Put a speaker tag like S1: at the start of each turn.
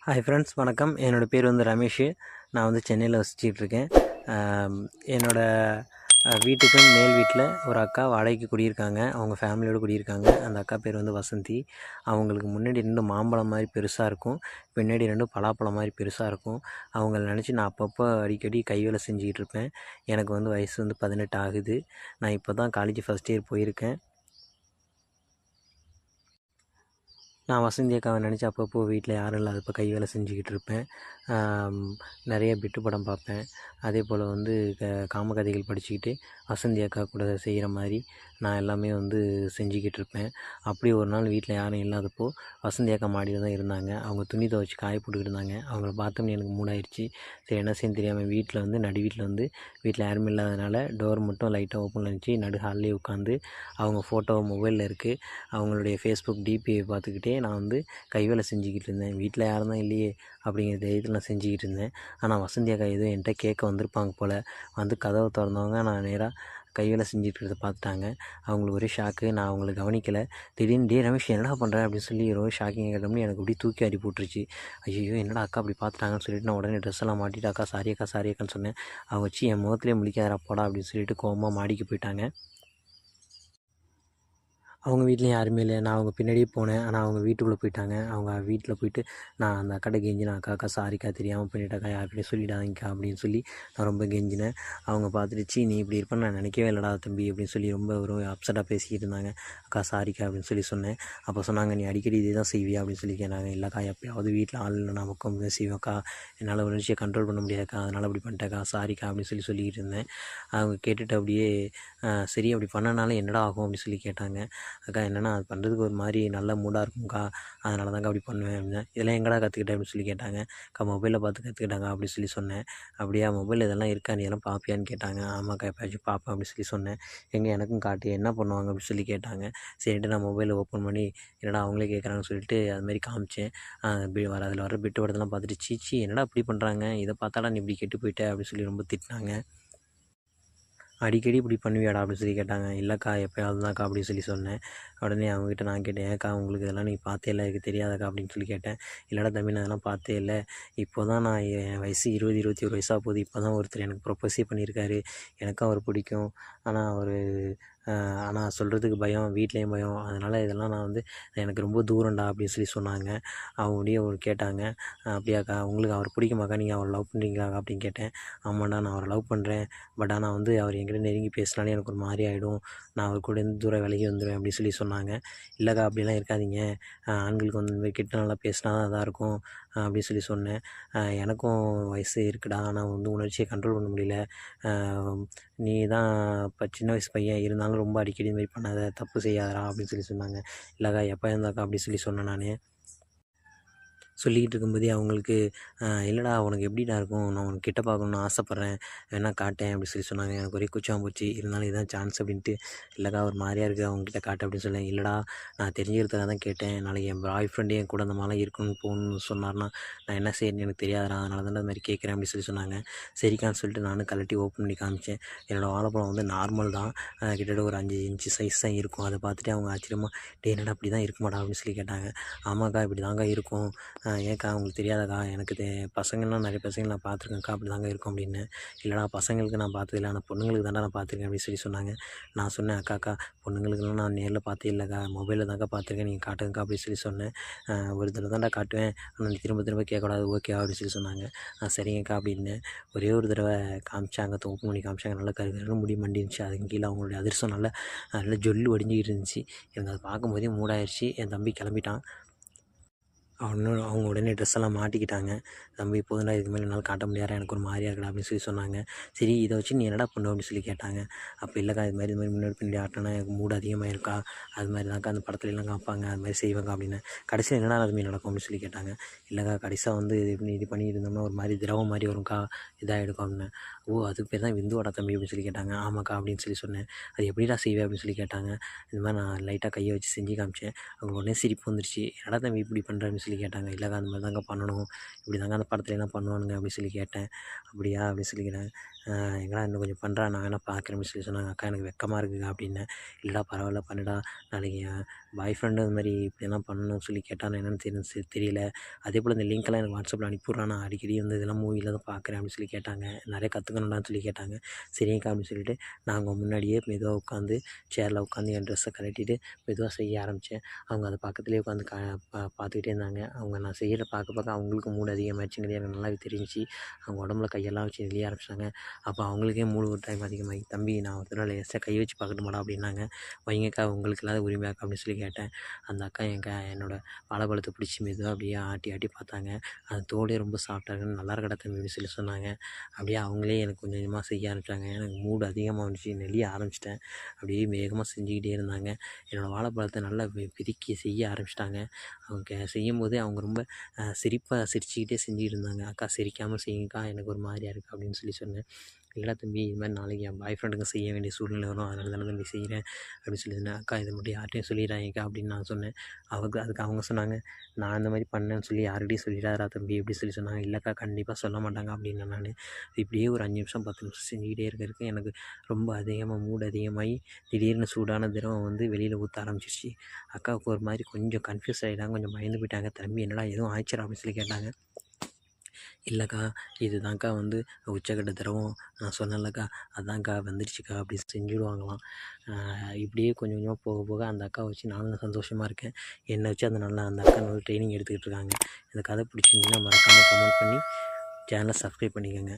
S1: Hi friends, வணக்கம். என்னோடய பேர் வந்து ரமேஷ். நான் வந்து சென்னையில் வசிச்சிட்ருக்கேன். என்னோடய வீட்டுக்கும் மேல் வீட்டில் ஒரு அக்கா வாடகைக்கு குடியிருக்காங்க. அவங்க ஃபேமிலியோடு குடியிருக்காங்க. அந்த அக்கா பேர் வந்து வசந்தி. அவங்களுக்கு முன்னாடி 2 மாம்பழம் மாதிரி பெருசாக இருக்கும், பின்னாடி 2 பலாப்பழம் மாதிரி பெருசாக இருக்கும். அவங்கள நினச்சி நான் அப்பப்போ அடிக்கடி கை வேலை செஞ்சுக்கிட்டு இருப்பேன். எனக்கு வந்து வயசு வந்து 18 ஆகுது. நான் இப்போ தான் காலேஜ் ஃபஸ்ட் இயர் போயிருக்கேன். நான் வசந்தி அக்காவை நினச்சி அப்பப்போ வீட்டில் யாரும் இல்லாதப்போ கை வேலை செஞ்சுக்கிட்டு இருப்பேன். நிறைய பிட்டு படம் பார்ப்பேன். அதே போல் வந்து காமகதைகள் படிச்சுக்கிட்டு வசந்தி அக்கா கூட செய்கிற மாதிரி நான் எல்லாமே வந்து செஞ்சுக்கிட்டு இருப்பேன். அப்படி ஒரு நாள் வீட்டில் யாரும் இல்லாதப்போ வசந்தி அக்கா மாடியில் தான் இருந்தாங்க. அவங்க துணி துவைச்சி காய போட்டுக்கிட்டு இருந்தாங்க. அவங்கள பார்த்தோன்னே எனக்கு மூடாயிடுச்சு. சரி, என்ன செய்யன்னு தெரியாமல் வீட்டில் வந்து வீட்டில் யாரும் இல்லாதனால டோர் மட்டும் லைட்டாக ஓப்பனில் இருந்துச்சு. நடு ஹால்லேயே உட்காந்து அவங்க ஃபோட்டோ மொபைலில் இருக்குது, அவங்களுடைய ஃபேஸ்புக் டிபியை பார்த்துக்கிட்டே நான் வந்து கை வேலை செஞ்சுக்கிட்டு இருந்தேன். வீட்டில் யாரும் தான் இல்லையே அப்படிங்கிற தைரியத்தில் நான் செஞ்சுக்கிட்டு இருந்தேன். ஆனால் வசந்தி அக்கா எதுவும் என்கிட்ட கேட்க வந்திருப்பாங்க போல். வந்து கதவை திறந்தவங்க நான் நேராக கை வேலை செஞ்சுட்டு இருக்கிறத பார்த்துட்டாங்க. அவங்களுக்கு ஒரே ஷாக்கு. நான் அவங்களை கவனிக்கலை. திடீர்னு டே ரமேஷ் என்னடா பண்ணுறேன் அப்படின்னு சொல்லி ரொம்ப ஷாக்கிங் கேட்டோம்னு எனக்கு அப்படி தூக்கி அடி போட்டுருச்சு. ஐயோ, என்னடா அக்கா அப்படி பார்த்துட்டாங்கன்னு சொல்லிட்டு நான் உடனே ட்ரெஸ் எல்லாம் மாட்டிட்டு அக்கா சாரி அக்கான்னு சொன்னேன். அவங்க வச்சு என் முகத்திலே முழிக்காதரா போடா அப்படின்னு சொல்லிட்டு கோவமாக மாடிக்கு போயிட்டாங்க. அவங்க வீட்லேயும் யாருமே இல்லை. நான் அவங்க பின்னாடியே போனேன். ஆனால் அவங்க வீட்டுக்குள்ளே போயிட்டாங்க. அவங்க வீட்டில் போயிட்டு நான் அந்த அக்காட்ட கெஞ்சினேன், அக்கா சாரிக்கா, தெரியாமல் பண்ணிட்டாக்கா, யார்கிட்டையும் சொல்லிடாதீங்கக்கா அப்படின்னு சொல்லி நான் ரொம்ப கெஞ்சினேன். அவங்க பார்த்துட்டு சீ நீ இப்படி இருப்பேன்னு நான் நினைக்கவே இல்லைடா தம்பி அப்படின்னு சொல்லி ரொம்ப ஒரு அப்செட்டாக பேசிக்கிட்டு இருந்தாங்க. அக்கா சாரிக்கா அப்படின்னு சொல்லி சொன்னேன். அப்போ சொன்னாங்க, நீ அடிக்கடி இதே தான் செய்வியா அப்படின்னு சொல்லி கேட்டாங்க. இல்லைக்கா, எப்பயாவது வீட்டில் ஆள் இல்லை நான் பக்கம் செய்வேன்க்கா, என்னால் உணர்ச்சியை கண்ட்ரோல் பண்ண முடியாதுக்கா, அதனால் அப்படி பண்ணிட்டேக்கா, சாரிக்கா அப்படின்னு சொல்லிக்கிட்டு இருந்தேன். அவங்க கேட்டுட்டு அப்படியே சரி அப்படி பண்ணனால என்னடா ஆகும் அப்படின்னு சொல்லி கேட்டாங்க. அக்கா என்னென்னா அது பண்ணுறதுக்கு ஒரு மாதிரி நல்ல மூடாக இருக்கும்க்கா, அதனால தான்க்கா அப்படி பண்ணுவேன் அப்படின்னேன். இதெல்லாம் எங்கடா கற்றுக்கிட்டேன் அப்படின்னு சொல்லி கேட்டாங்க. அக்கா மொபைலில் பார்த்து கற்றுக்கிட்டாங்க அப்படி சொல்லி சொன்னேன். அப்படியா, மொபைலில் இதெல்லாம் இருக்கா, நீ எல்லாம் பார்ப்பியான்னு கேட்டாங்க. ஆமாக்கா எப்போயாச்சும் பார்ப்பேன் அப்படி சொல்லி சொன்னேன். எனக்கும் காட்டு, என்ன பண்ணுவாங்க அப்படின்னு சொல்லி கேட்டாங்க. சரின்ட்டு நான் மொபைலை ஓப்பன் பண்ணி என்னடா அவங்களே கேட்குறாங்கன்னு சொல்லிட்டு அதுமாதிரி காமிச்சேன். அதில் வர பிட்டு படத்தெல்லாம் பார்த்துட்டு சீச்சி என்னடா இப்படி பண்ணுறாங்க, இதை பார்த்தாடா நீ இப்படி கெட்டு போயிட்ட அப்படின்னு சொல்லி ரொம்ப திட்டினாங்க. அடிக்கடி இப்படி பண்ணுவியாடா அப்படின்னு சொல்லி கேட்டாங்க. இல்லைக்கா எப்போயாவது தான்க்கா அப்படின்னு சொல்லி சொன்னேன். உடனே அவங்ககிட்ட நான் கேட்டேன், ஏன்க்கா உங்களுக்கு இதெல்லாம் நீ பார்த்தே இல்லை, எனக்கு தெரியாதாக்கா அப்படின்னு சொல்லி கேட்டேன். இல்லைடா தம்பி, நான் அதெல்லாம் பார்த்தே இல்லை. இப்போ தான் நான் என் வயசு 20 21 வயசாக போகுது. இப்போ தான் ஒருத்தர் எனக்கு ப்ரொப்போஸே பண்ணியிருக்காரு. எனக்கும் அவர் பிடிக்கும். ஆனால் சொல்கிறதுக்கு பயம், வீட்லேயும் பயம். அதனால் இதெல்லாம் நான் வந்து எனக்கு ரொம்ப தூரம்டா அப்படின்னு சொல்லி சொன்னாங்க. அவங்க அப்படியே ஒரு கேட்டாங்க, அப்படியாக்கா உங்களுக்கு அவர் பிடிக்குமாக்கா, நீங்கள் அவரை லவ் பண்ணுறீங்களாக்கா அப்படின்னு கேட்டேன். ஆமாண்டா நான் அவரை லவ் பண்ணுறேன். பட் ஆனால் வந்து அவர் என்கிட்ட நெருங்கி பேசினாலே எனக்கு ஒரு மாதிரி ஆகிடும். நான் அவர் கூட இருந்து தூரம் விலகி வந்துடுவேன் அப்படின்னு சொல்லி சொன்னாங்க. இல்லைக்கா அப்படிலாம் இருக்காதீங்க, ஆண்களுக்கு வந்து இந்த மாதிரி கிட்ட நல்லா பேசினா தான் அதாக இருக்கும் அப்படின்னு சொல்லி சொன்னேன். எனக்கும் வயசு இருக்குடா, ஆனால் வந்து உணர்ச்சியை கண்ட்ரோல் பண்ண முடியல. நீ தான் இப்போ சின்ன வயசு பையன், இருந்தாலும் ரொம்ப அடிக்கடி இந்த மாதிரி பண்ணாத, தப்பு செய்யாதடா அப்படின்னு சொல்லி சொன்னாங்க. இல்லைக்கா எப்போ இருந்தாக்கா அப்படி சொல்லி சொன்னேன் நான். சொல்லிக்கிட்டு இருக்கும்போதே அவங்களுக்கு இல்லைடா உனக்கு எப்படிடா இருக்கும், நான் உனக்கு கிட்ட பார்க்கணுன்னு ஆசைப்பட்றேன், வேணா காட்டேன் அப்படி சொல்லி சொன்னாங்க. எனக்கு ஒரே கூச்சமாக போச்சு. இருந்தாலும் இதுதான் சான்ஸ் அப்படின்ட்டு, இல்லைக்கா ஒரு மாதிரியா இருக்குது அவங்ககிட்ட காட்டு அப்படின்னு சொன்னேன். இல்லைடா நான் தெரிஞ்சுக்கிறதுக்காக தான் கேட்டேன், நாளைக்கு என் பாய் ஃப்ரெண்டு என் கூட அந்த மாதிரிலாம் இருக்கணும்னு போகணுன்னு சொன்னார்னா நான் என்ன செய்யணும்னு எனக்கு தெரியாதுடா, அதனால தான் அது மாதிரி கேட்குறேன் அப்படின்னு சொல்லி சொன்னாங்க. சரிக்கான்னு சொல்லிட்டு நானும் கழட்டி ஓப்பன் பண்ணி காமிச்சேன். என்னோடய வாழைப்பழம் வந்து நார்மல் தான், கிட்டத்தட்ட ஒரு 5 இன்ச்சு சைஸ் தான் இருக்கும். அதை பார்த்துட்டு அவங்க ஆச்சரியமாக டே என்னடா இப்படி தான் இருக்குமாடா அப்படின்னு சொல்லி கேட்டாங்க. ஆமாக்கா இப்படி தாங்க இருக்கும், ஏன்க்கா உங்களுக்கு தெரியாதாக்கா, எனக்கு பசங்கள்லாம் நிறைய பசங்க நான் பார்த்துருக்கேன்க்கா, அப்படி தாங்க இருக்கும் அப்படின்னு. இல்லைடா பசங்களுக்கு நான் பார்த்ததில்ல, ஆனால் பொண்ணுங்களுக்கு தான்டா நான் பார்த்துருக்கேன் அப்படின்னு சொல்லி சொன்னாங்க. நான் சொன்னேன், அக்கா பொண்ணுங்களுக்குலாம் நான் நேரில் பார்த்தே இல்லைக்கா, மொபைலில் தான்க்கா பார்த்துருக்கேன், நீங்கள் காட்டுங்கக்கா அப்படின்னு சொல்லி சொன்னேன். ஒரு தடவை தான்டா காட்டுவேன், ஆனால் நீ திரும்ப திரும்ப கேட்கக்கூடாது, ஓகேவா அப்படின்னு சொல்லி சொன்னாங்க. சரிங்கக்கா அப்படின்னு ஒரே ஒரு தடவை காமிச்சாங்க, ஓப்பன் பண்ணி காமிச்சாங்க. நல்லா கருகருன்னு முடி மண்டிருந்துச்சு. அதுக்கு கீழே அவங்களுடைய அதிர்ஷ்டம் நல்லா நல்லா ஜொல்லு வடிஞ்சிக்கிட்டு இருந்துச்சு. எனக்கு அதை பார்க்கும்போதே மூடாயிருச்சு. என் தம்பி கிளம்பிட்டான். அவங்க உடனே ட்ரெஸ் எல்லாம் மாட்டிக்கிட்டாங்க. தம்பி போதும்டா, இதுக்கு மேலே என்னால் காட்ட முடியாதுடா, எனக்கு ஒரு மாதிரியா இருக்குடா அப்படின்னு சொல்லி சொன்னாங்க. சரி இதை வச்சு நீ என்னடா பண்ணுவ அப்படின்னு சொல்லி கேட்டாங்க. அப்போ இல்லைக்கா இது மாதிரி முன்னாடி பின்னாடி ஆட்டினா எனக்கு மூடு அதிகமாகிருக்கா, அது மாதிரி தான்க்கா அந்த படத்துலலாம் காமிப்பாங்க, அது மாதிரி செய்வேங்க்கா அப்படின்னு. கடைசியில் என்னடா அதுமாரி நடக்கும் அப்படின்னு சொல்லி கேட்டாங்க. இல்லைக்கா கடைசியாக வந்து இது பண்ணிட்டு இருந்தோம்னா ஒரு மாதிரி திரவம் மாதிரி வரும்க்கா, இதாகிடுக்கும் அப்படின்னு. ஓ அதுக்கு பேர் தான் விந்துவாடா தம்பி அப்படின்னு சொல்லி கேட்டாங்க. ஆமாக்கா அப்படின்னு சொல்லி சொன்னேன். அது எப்படிடா செய்வேன் அப்படின்னு சொல்லி கேட்டாங்க. இந்த மாதிரி நான் லைட்டாக கையை வச்சு செஞ்சு காமிச்சேன். அவங்க உடனே சிரிப்பு வந்துருச்சு. என்னடா தம்பி இப்படி பண்ணுற அப்படின்னு சொல்லி கேட்டாங்க. இல்லைக்கா அந்த மாதிரி தாங்க பண்ணணும், இப்படி தாங்க அந்த படத்துலலாம் பண்ணுவானுங்க அப்படின்னு சொல்லி கேட்டேன். அப்படியா அப்படின்னு சொல்லி கேட்டாங்க. எங்கடா இன்னும் கொஞ்சம் பண்ணுறா, நான் வேணா பார்க்குறேன் அப்படின்னு சொல்லி சொன்னாங்க. அக்கா எனக்கு வெக்கமாக இருக்குங்க அப்படின்னேன். இல்லைடா பரவாயில்ல பண்ணுடா, நாளைக்கு என் பாய் ஃப்ரெண்டு இது மாதிரி இப்படியெல்லாம் பண்ணணும்னு சொல்லி கேட்டானா என்னென்னு தெரியல. அதேபோல் இந்த லிங்க்கெல்லாம் எனக்கு வாட்ஸ்அப்பில் அனுப்பிவிட்றா, நான் அடிக்கடி வந்து இதெல்லாம் மூவியில் தான் பார்க்குறேன் அப்படின்னு சொல்லி கேட்டாங்க. நிறைய கற்றுக்கணும்டான்னு சொல்லி கேட்டாங்க. சரிங்கக்கா அப்படின்னு சொல்லிட்டு நாங்கள் முன்னாடியே மெதுவாக உட்காந்து சேரில் உட்காந்து என் ட்ரெஸ்ஸை கழட்டிட்டு மெதுவாக செய்ய ஆரம்பித்தேன். அவங்க அது பக்கத்துலேயே உட்காந்து பார்த்துக்கிட்டே இருந்தாங்க. அவங்க நான் செய்கிறத பார்க்க பார்க்க அவங்களுக்கு மூடு அதிகமாகிடுச்சுங்கிறது எனக்கு நல்லாவே தெரிஞ்சுச்சு. அவங்க உடம்புல கையெல்லாம் வச்சு நெளிய ஆரம்பிச்சிட்டாங்க. அப்போ அவங்களுக்கே மூடு ஒரு டைம் அதிகமாகி, தம்பி நான் ஒரு தடவை லேசாக கை வச்சு பார்க்கட்டுமாடா அப்படின்னாங்க. வைங்கக்கா உங்களுக்கு இல்லாத உரிமையாக்கா அப்படின்னு சொல்லி கேட்டேன். அந்த அக்கா என்னோடய வாழைப்பழத்தை பிடிச்சி மெதுவாக அப்படியே ஆட்டி ஆட்டி பார்த்தாங்க. அந்த தோலே ரொம்ப சாஃப்டாக இருக்குன்னு, நல்லா இருக்கடா தம்பி அப்படின்னு சொல்லி சொன்னாங்க. அப்படியே அவங்களே எனக்கு கொஞ்சம் கொஞ்சமாக செய்ய ஆரம்பித்தாங்க. எனக்கு மூடு அதிகமாக வந்துச்சு, நெளிய ஆரம்பிச்சிட்டேன். அப்படியே வேகமாக செஞ்சுக்கிட்டே இருந்தாங்க. என்னோடய வாழைப்பழத்தை நல்லா பிதுக்கி செய்ய ஆரம்பிச்சிட்டாங்க. அவங்க செய்யும்போதே அவங்க ரொம்ப சிரிச்சுக்கிட்டே செஞ்சுக்கிட்டு இருந்தாங்க. அக்கா சிரிக்காமல் செய்யுங்கக்கா, எனக்கு ஒரு மாதிரியா இருக்குது அப்படின்னு சொல்லி சொன்னேன். இல்லைடா தம்பி, இது மாதிரி நாளைக்கு என் பாய் ஃப்ரெண்டுக்கு செய்ய வேண்டிய சூழ்நிலை வரும், அதனால தானே தம்பி செய்கிறேன் அப்படின்னு சொல்லி சொன்னேன். அக்கா இதை மட்டும் யார்கிட்டையும் சொல்லிடுறாங்கக்கா அப்படின்னு நான் சொன்னேன். அதுக்கு அவங்க சொன்னாங்க, நான் இந்த மாதிரி பண்ணேன்னு சொல்லி யார்கிட்டையும் சொல்லிடாதடா தம்பி அப்படி சொல்லி சொன்னாங்க. இல்லைக்கா கண்டிப்பாக சொல்ல மாட்டாங்க அப்படின்னு நான் இப்படியே ஒரு 5 நிமிஷம் 10 நிமிஷம் செஞ்சுக்கிட்டே இருக்கிறதுக்கு எனக்கு ரொம்ப அதிகமாக மூடு அதிகமாகி திடீர்னு சூடான திரவம் வந்து வெளியில் ஊற்ற ஆரம்பிச்சிருச்சு. அக்காவுக்கு ஒரு மாதிரி கொஞ்சம் கன்ஃபியூஸ் ஆகிட்டாங்க, கொஞ்சம் பயந்து போயிட்டாங்க. தம்பி என்னடா எதுவும் ஆயிடுச்சுடா அப்படின்னு சொல்லி கேட்டாங்க. இல்லைக்கா இதுதான்க்கா வந்து உச்சக்கட்ட திரவம், நான் சொன்னேன்லக்கா அதான்க்கா வந்துடுச்சுக்கா அப்படி செஞ்சுடுவாங்களாம். இப்படியே கொஞ்சம் கொஞ்சமாக போக போக அந்த அக்காவை வச்சு நானும் சந்தோஷமாக இருக்கேன். என்னை வச்சு அந்த அக்கா நல்லா ட்ரைனிங் எடுத்துக்கிட்டு இருக்காங்க. இந்த கதை பிடிச்சிருந்துச்சின்னா மறக்காமல் கமெண்ட் பண்ணி சேனலை சப்ஸ்கிரைப் பண்ணிக்கோங்க.